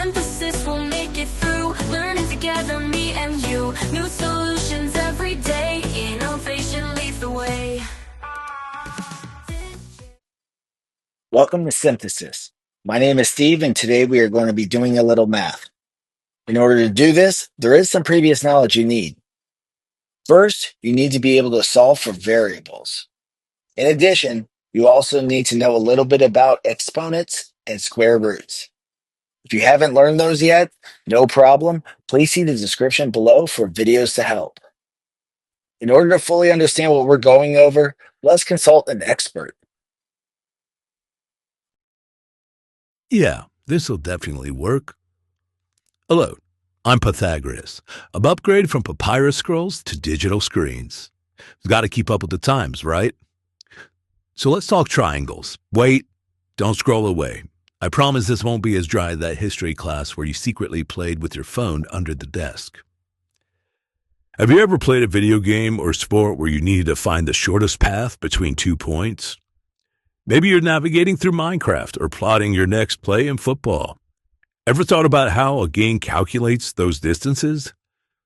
synthesis, we'll make it through. Learning together, me and you. New solutions every day. Innovation leads the way. Welcome to Synthesis. My name is Steve, and today we are going to be doing a little math. In order to do this, there is some previous knowledge you need. First, you need to be able to solve for variables. In addition, you also need to know a little bit about exponents and square roots. If you haven't learned those yet, no problem. Please see the description below for videos to help. In order to fully understand what we're going over, let's consult an expert. Yeah, this'll definitely work. Hello, I'm Pythagoras. I've upgraded from papyrus scrolls to digital screens. Got to keep up with the times, right? So let's talk triangles. Wait, don't scroll away. I promise this won't be as dry as that history class where you secretly played with your phone under the desk. Have you ever played a video game or sport where you needed to find the shortest path between 2 points? Maybe you're navigating through Minecraft or plotting your next play in football. Ever thought about how a game calculates those distances?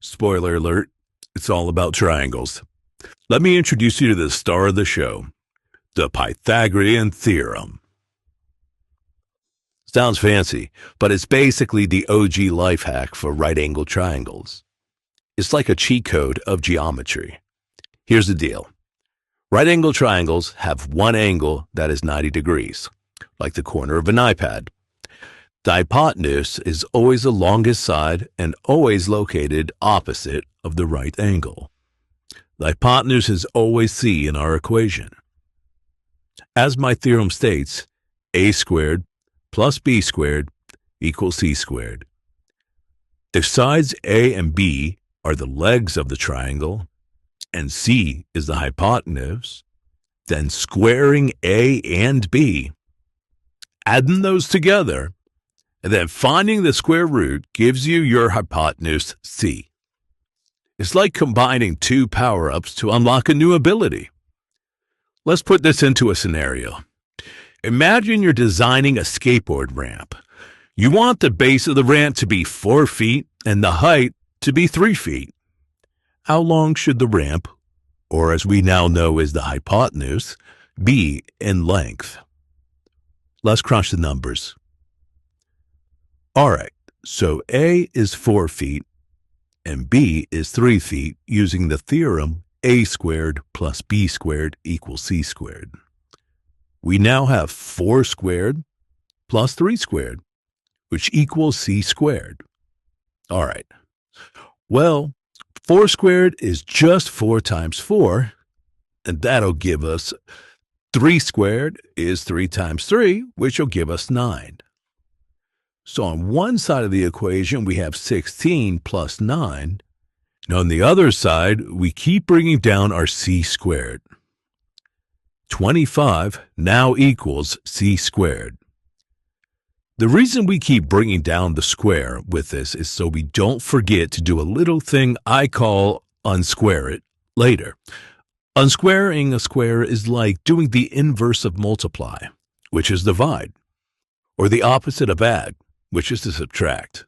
Spoiler alert, it's all about triangles. Let me introduce you to the star of the show, the Pythagorean theorem. Sounds fancy, but it's basically the OG life hack for right-angled triangles. It's like a cheat code of geometry. Here's the deal. Right-angled triangles have one angle that is 90 degrees, like the corner of an iPad. The hypotenuse is always the longest side and always located opposite of the right angle. The hypotenuse is always c in our equation. As my theorem states, a squared plus b squared equals c squared. If sides a and b are the legs of the triangle, and c is the hypotenuse, then squaring a and b, adding those together, and then finding the square root gives you your hypotenuse c. It's like combining two power-ups to unlock a new ability. Let's put this into a scenario. Imagine you're designing a skateboard ramp. You want the base of the ramp to be 4 feet and the height to be 3 feet. How long should the ramp, or as we now know as the hypotenuse, be in length? Let's crunch the numbers. All right, so A is 4 feet and B is 3 feet using the theorem a squared plus b squared equals c squared. We now have 4 squared plus 3 squared, which equals c squared. All right, well, 4 squared is just 4 times 4, and that'll give us 3 squared is 3 times 3, which will give us 9. So on one side of the equation, we have 16 plus 9, and on the other side, we keep bringing down our c squared. 25 now equals c squared. The reason we keep bringing down the square with this is so we don't forget to do a little thing I call unsquare it later. Unsquaring a square is like doing the inverse of multiply, which is divide, or the opposite of add, which is to subtract.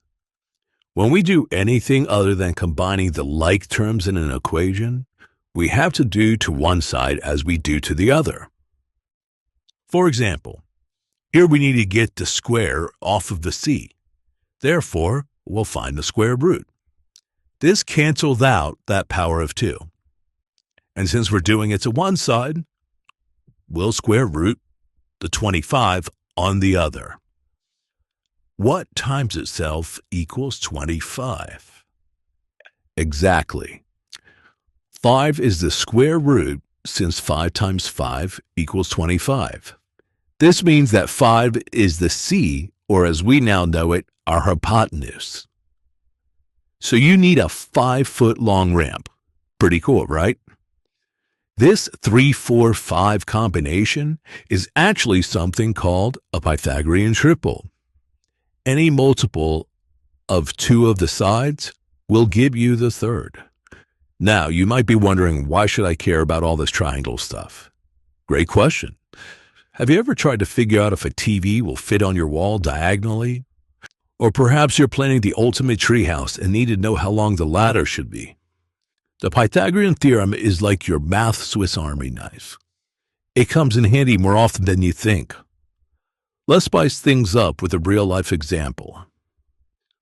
When we do anything other than combining the like terms in an equation, we have to do to one side as we do to the other. For example, here we need to get the square off of the c. Therefore, we'll find the square root. This cancels out that power of 2. And since we're doing it to one side, we'll square root the 25 on the other. What times itself equals 25? Exactly. 5 is the square root since 5 times 5 equals 25. This means that 5 is the c, or as we now know it, our hypotenuse. So you need a 5-foot-long ramp. Pretty cool, right? This 3, 4, 5 combination is actually something called a Pythagorean triple. Any multiple of 2 of the sides will give you the third. Now, you might be wondering, why should I care about all this triangle stuff? Great question. Have you ever tried to figure out if a TV will fit on your wall diagonally? Or perhaps you're planning the ultimate treehouse and need to know how long the ladder should be. The Pythagorean theorem is like your math Swiss Army knife. It comes in handy more often than you think. Let's spice things up with a real-life example.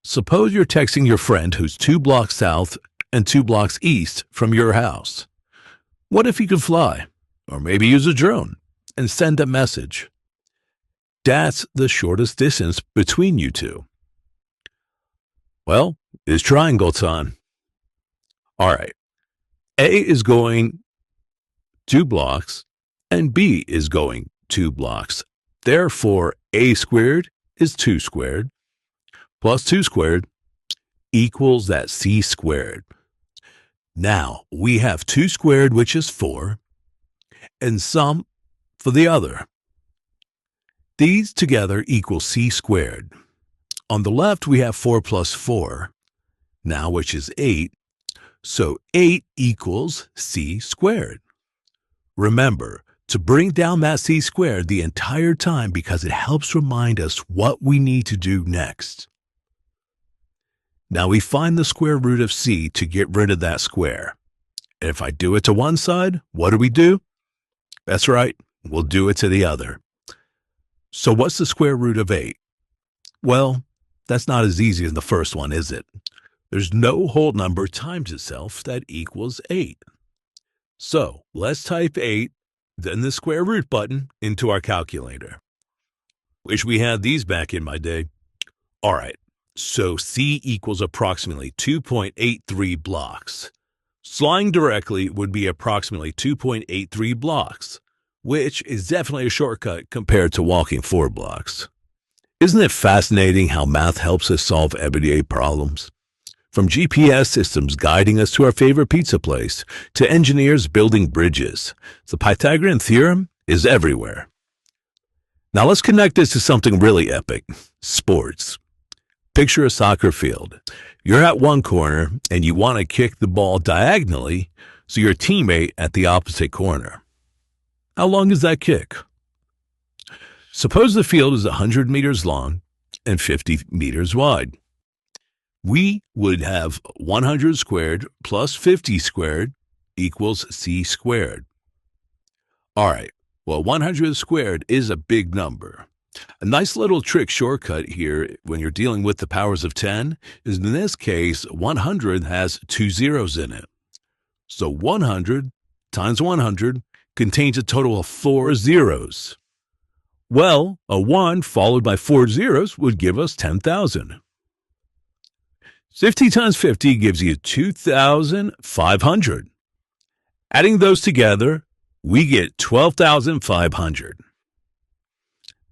Suppose you're texting your friend who's 2 blocks south and 2 blocks east from your house. What if you could fly, or maybe use a drone, and send a message? That's the shortest distance between you two. Well, it's triangle time. All right. A is going 2 blocks, and B is going 2 blocks. Therefore, A squared is 2 squared, plus 2 squared equals that C squared. Now, we have 2 squared, which is 4, and some for the other. These together equal C squared. On the left, we have 4 plus 4, now which is 8, so 8 equals C squared. Remember to bring down that C squared the entire time because it helps remind us what we need to do next. Now we find the square root of C to get rid of that square. And if I do it to one side, what do? That's right, we'll do it to the other. So what's the square root of 8? Well, that's not as easy as the first one, is it? There's no whole number times itself that equals 8. So let's type 8, then the square root button into our calculator. Wish we had these back in my day. All right, so C equals approximately 2.83 blocks. Flying directly would be approximately 2.83 blocks, which is definitely a shortcut compared to walking 4 blocks. Isn't it fascinating how math helps us solve everyday problems? From GPS systems guiding us to our favorite pizza place, to engineers building bridges, the Pythagorean theorem is everywhere. Now let's connect this to something really epic, sports. Picture a soccer field. You're at one corner and you want to kick the ball diagonally so your teammate at the opposite corner. How long is that kick? Suppose the field is 100 meters long and 50 meters wide. We would have 100 squared plus 50 squared equals C squared. All right, well, 100 squared is a big number. A nice little trick shortcut here when you're dealing with the powers of 10 is in this case, 100 has 2 zeros in it. So 100 times 100 contains a total of 4 zeros. Well, a 1 followed by 4 zeros would give us 10,000. 50 times 50 gives you 2,500. Adding those together, we get 12,500.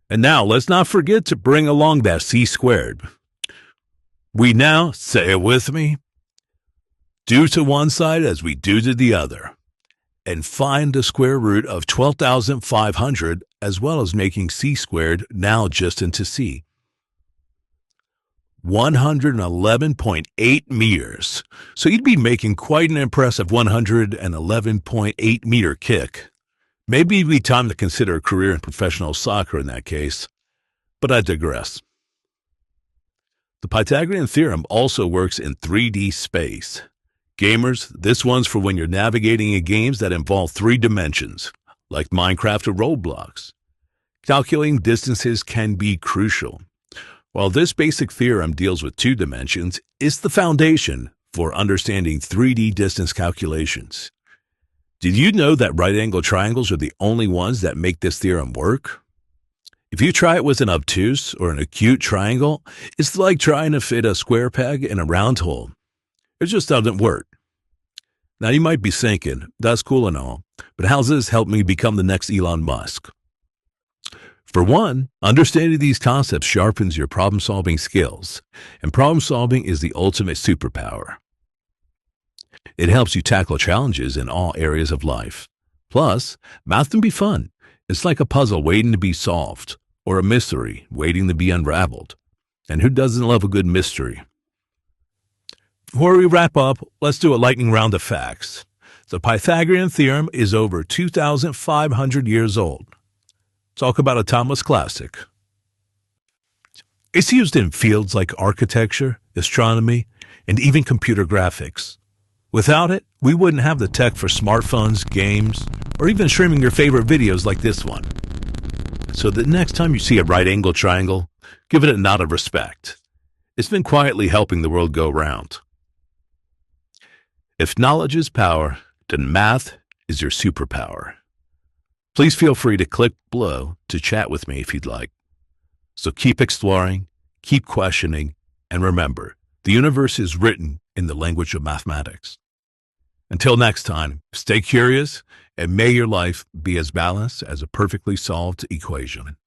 And now let's not forget to bring along that C squared. We now, say it with me, do to one side as we do to the other, and find the square root of 12,500 as well as making C squared now just into C. 111.8 meters. So you'd be making quite an impressive 111.8 meter kick. Maybe it'd be time to consider a career in professional soccer in that case, but I digress. The Pythagorean theorem also works in 3D space. Gamers, this one's for when you're navigating in games that involve 3 dimensions, like Minecraft or Roblox. Calculating distances can be crucial. While this basic theorem deals with 2 dimensions, it's the foundation for understanding 3D distance calculations. Did you know that right-angled triangles are the only ones that make this theorem work? If you try it with an obtuse or an acute triangle, it's like trying to fit a square peg in a round hole. It just doesn't work. Now you might be thinking, that's cool and all, but how's this help me become the next Elon Musk? For one, understanding these concepts sharpens your problem-solving skills, and problem-solving is the ultimate superpower. It helps you tackle challenges in all areas of life. Plus, math can be fun. It's like a puzzle waiting to be solved, or a mystery waiting to be unraveled. And who doesn't love a good mystery? Before we wrap up, let's do a lightning round of facts. The Pythagorean theorem is over 2,500 years old. Talk about a timeless classic. It's used in fields like architecture, astronomy, and even computer graphics. Without it, we wouldn't have the tech for smartphones, games, or even streaming your favorite videos like this one. So the next time you see a right angle triangle, give it a nod of respect. It's been quietly helping the world go round. If knowledge is power, then math is your superpower. Please feel free to click below to chat with me if you'd like. So keep exploring, keep questioning, and remember, the universe is written in the language of mathematics. Until next time, stay curious and may your life be as balanced as a perfectly solved equation.